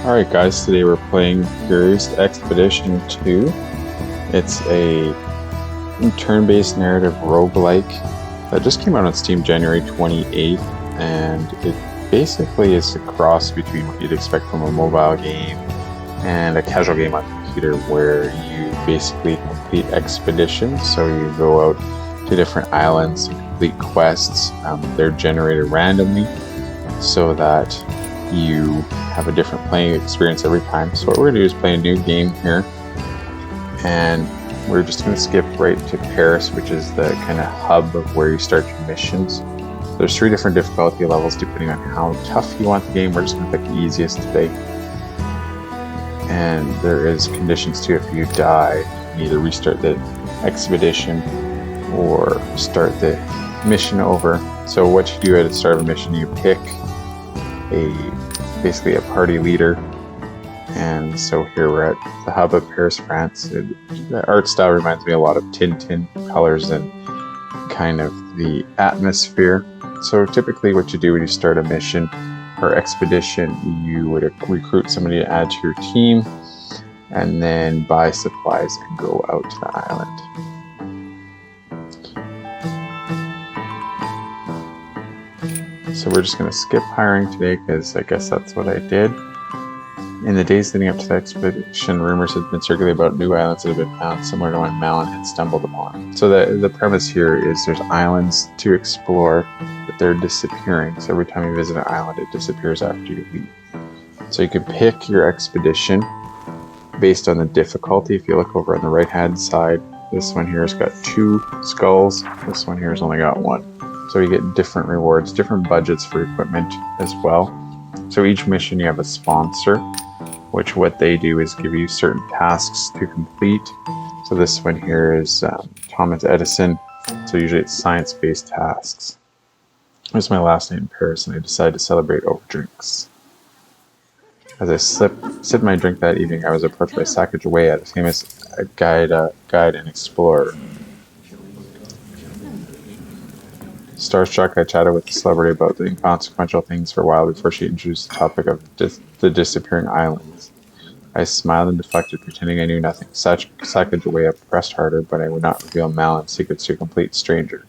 Alright guys, today we're playing Curious Expedition 2. It's a turn-based narrative roguelike that just came out on Steam January 28th, and it basically is a cross between what you'd expect from a mobile game and a casual game on computer, where you basically complete expeditions. So you go out to different islands and complete quests. They're generated randomly so that you have a different playing experience every time. So what we're going to do is play a new game here, and we're just going to skip right to Paris, which is the kind of hub of where you start your missions. There's 3 different difficulty levels depending on how tough you want the game. We're just going to pick the easiest today. And there is conditions too. If you die, you can either restart the expedition or start the mission over. So what you do at the start of a mission, you pick basically a party leader, and so here we're at the hub of Paris, France. The art style reminds me a lot of Tintin colors and kind of the atmosphere. So typically what you do when you start a mission or expedition, you would recruit somebody to add to your team and then buy supplies and go out to the island. So we're just going to skip hiring today because I guess that's what I did. In the days leading up to the expedition, rumors had been circulating about new islands that had been found similar to one Malin had stumbled upon. So the premise here is there's islands to explore, but they're disappearing. So every time you visit an island, it disappears after you leave. So you can pick your expedition based on the difficulty. If you look over on the right hand side, this one here has got 2 skulls. This one here has only got 1. So you get different rewards, different budgets for equipment as well. So each mission you have a sponsor, which what they do is give you certain tasks to complete. So this one here is Thomas Edison. So usually it's science-based tasks. This is my last night in Paris, and I decided to celebrate over drinks. As I sipped my drink that evening, I was approached by Sacagawea, a famous guide and explorer. Starstruck, I chatted with the celebrity about the inconsequential things for a while before she introduced the topic of the disappearing islands. I smiled and deflected, pretending I knew nothing. Sacagawea pressed harder, but I would not reveal Malin's secrets to a complete stranger.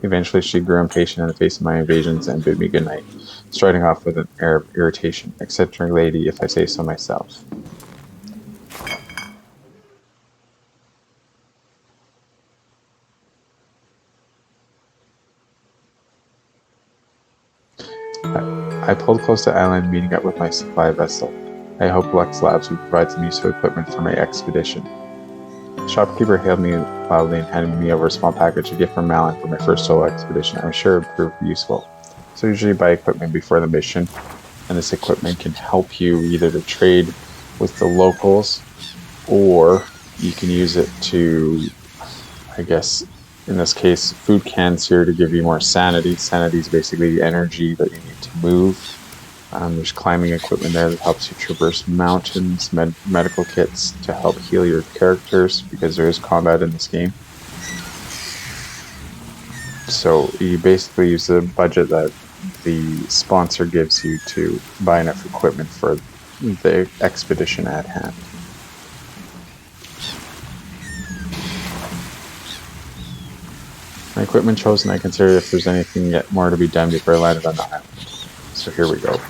Eventually, she grew impatient in the face of my invasions and bid me goodnight, striding off with an air of irritation. Eccentric lady, if I say so myself. I pulled close to the island, meeting up with my supply vessel. I hoped Lux Labs would provide some useful equipment for my expedition. The shopkeeper hailed me loudly and handed me over a small package, a gift from Malin for my first solo expedition. I was sure it would prove useful. So usually buy equipment before the mission, and this equipment can help you either to trade with the locals, or you can use it to, I guess, in this case, food cans here to give you more sanity. Sanity is basically the energy that you need to move. There's climbing equipment there that helps you traverse mountains, medical kits to help heal your characters, because there is combat in this game. So you basically use the budget that the sponsor gives you to buy enough equipment for the expedition at hand. My equipment chosen, I considered if there's anything yet more to be done before I landed on the island. So here we go.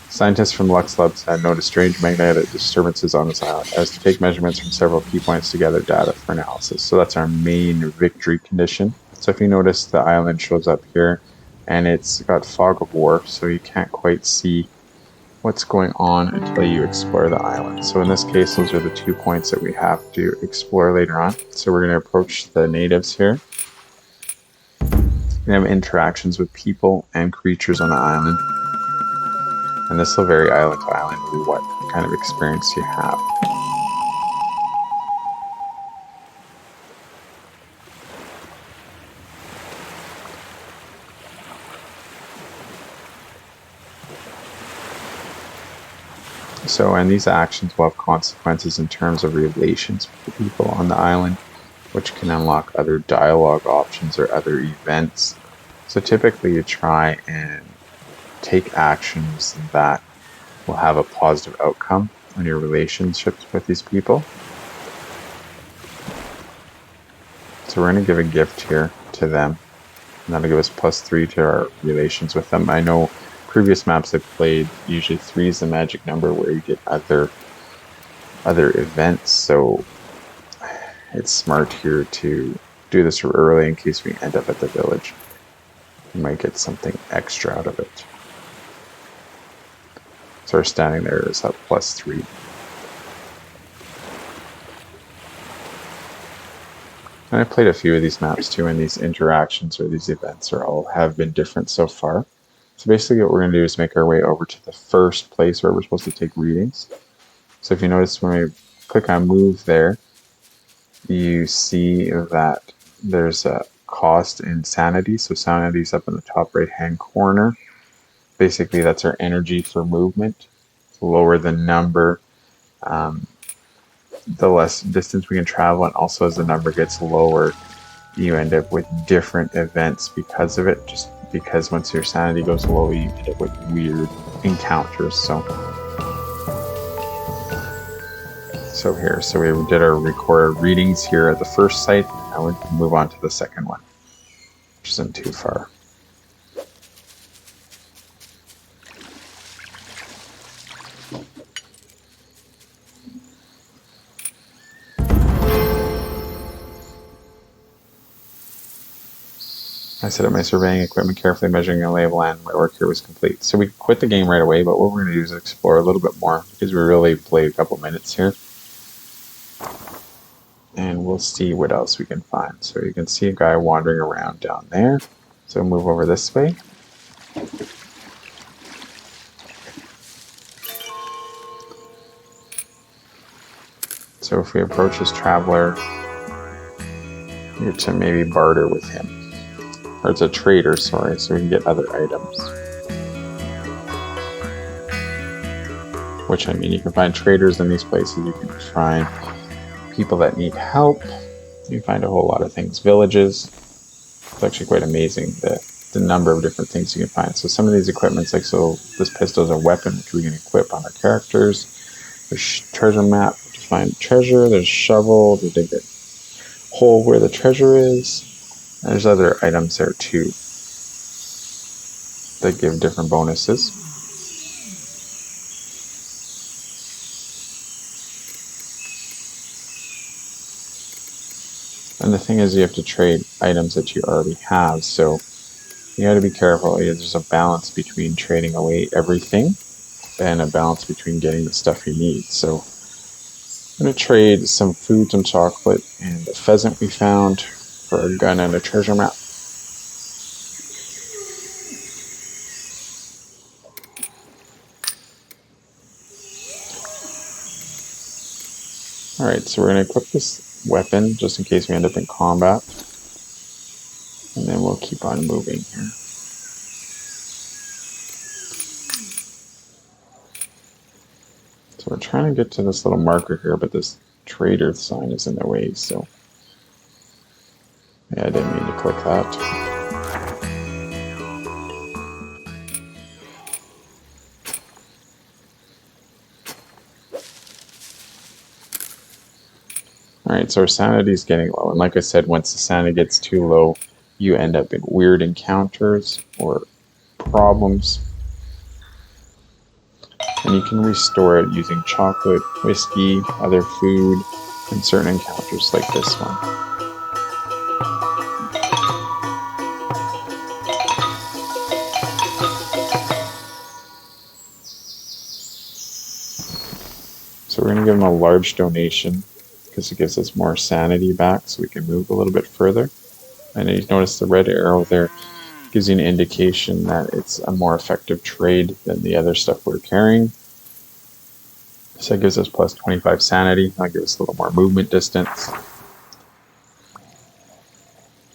Scientists from Lux Labs had noticed strange magnetic disturbances on this island, as to take measurements from several key points to gather data for analysis. So that's our main victory condition. So if you notice, the island shows up here, and it's got fog of war, so you can't quite see what's going on until you explore the island. So in this case, those are the 2 points that we have to explore later on. So we're going to approach the natives here. We have interactions with people and creatures on the island, and this will vary island to island what kind of experience you have. So, and these actions will have consequences in terms of relations with the people on the island, which can unlock other dialogue options or other events. So typically you try and take actions that will have a positive outcome on your relationships with these people. So we're going to give a gift here to them, and that'll give us +3 to our relations with them. I know previous maps I've played, usually 3 is the magic number where you get other events, so it's smart here to do this early in case we end up at the village. We might get something extra out of it. So our standing there is at +3. And I played a few of these maps too, and these interactions or these events have been different so far. So basically what we're going to do is make our way over to the first place where we're supposed to take readings. So if you notice when we click on move there, you see that there's a cost in sanity. So sanity's up in the top right hand corner. Basically that's our energy for movement. The lower the number, the less distance we can travel, and also as the number gets lower, you end up with different events because of it, just because once your sanity goes low, you end up with weird encounters. So we did our record readings here at the first site, and now we can move on to the second one, which isn't too far. I set up my surveying equipment carefully, measuring the lay of land. My work here was complete. So we quit the game right away, but what we're going to do is explore a little bit more because we really played a couple minutes here. And we'll see what else we can find. So you can see a guy wandering around down there. So move over this way. So if we approach this traveler, you're to maybe barter with him. Or it's a trader, sorry, so we can get other items. Which, I mean, you can find traders in these places, you can find people that need help, you can find a whole lot of things. Villages, it's actually quite amazing the number of different things you can find. So some of these equipments, like so this pistol is a weapon which we can equip on our characters. There's treasure map to find treasure, there's shovel to dig a hole where the treasure is. And there's other items there too that give different bonuses. And the thing is, you have to trade items that you already have, so you got to be careful. There's a balance between trading away everything and a balance between getting the stuff you need. So I'm going to trade some food, some chocolate, and a pheasant we found for a gun and a treasure map. Alright, so we're going to equip this weapon just in case we end up in combat. And then we'll keep on moving here. So we're trying to get to this little marker here, but this trader sign is in the way, so yeah, I didn't mean to click that. Alright, so our sanity is getting low, and like I said, once the sanity gets too low, you end up in weird encounters or problems. And you can restore it using chocolate, whiskey, other food, and certain encounters like this one. So we're going to give him a large donation because it gives us more sanity back so we can move a little bit further. And you notice the red arrow there gives you an indication that it's a more effective trade than the other stuff we're carrying. So it gives us plus 25 sanity. That'll give us a little more movement distance.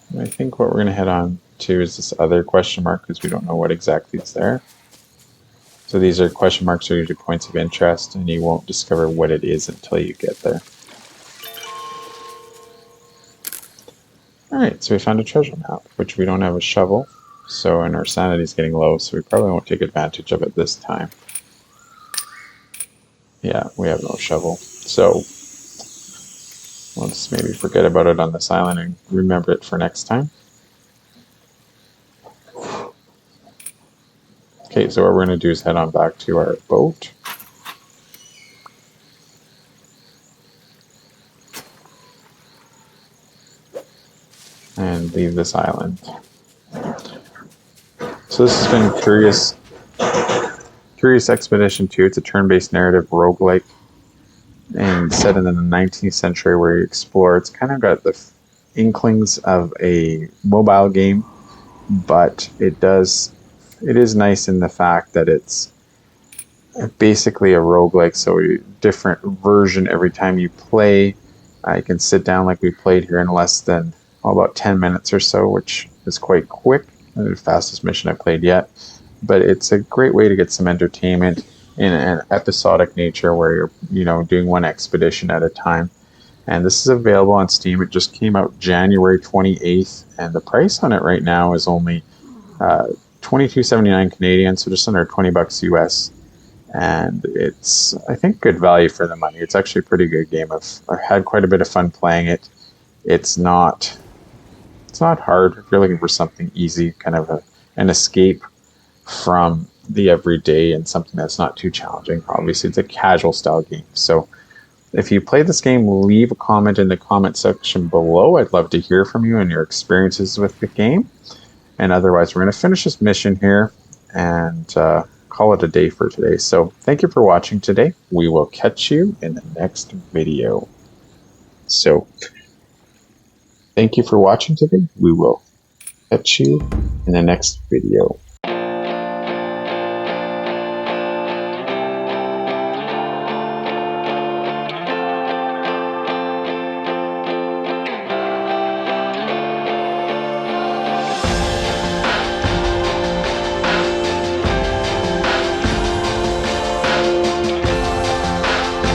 And I think what we're going to head on to is this other question mark because we don't know what exactly is there. So these are question marks are usually points of interest, and you won't discover what it is until you get there. Alright, so we found a treasure map, which we don't have a shovel, and our sanity is getting low, so we probably won't take advantage of it this time. Yeah, we have no shovel. So we'll just maybe forget about it on this island and remember it for next time. Okay, so what we're going to do is head on back to our boat. And leave this island. So this has been Curious Expedition 2. It's a turn-based narrative roguelike and set in the 19th century where you explore. It's kind of got the inklings of a mobile game, but it is nice in the fact that it's basically a roguelike, so a different version every time you play. You can sit down like we played here in less than about 10 minutes or so, which is quite quick. The fastest mission I played yet. But it's a great way to get some entertainment in an episodic nature where you're doing one expedition at a time. And this is available on Steam. It just came out January 28th, and the price on it right now is only $22.79 Canadian, so just under $20 US. And it's, I think, good value for the money. It's actually a pretty good game. I've had quite a bit of fun playing it. It's not hard. If you're looking for something easy, kind of an escape from the everyday and something that's not too challenging. Obviously, it's a casual style game. So if you play this game, leave a comment in the comment section below. I'd love to hear from you and your experiences with the game. And otherwise, we're going to finish this mission here and call it a day for today. So thank you for watching today. We will catch you in the next video. So thank you for watching today. We will catch you in the next video.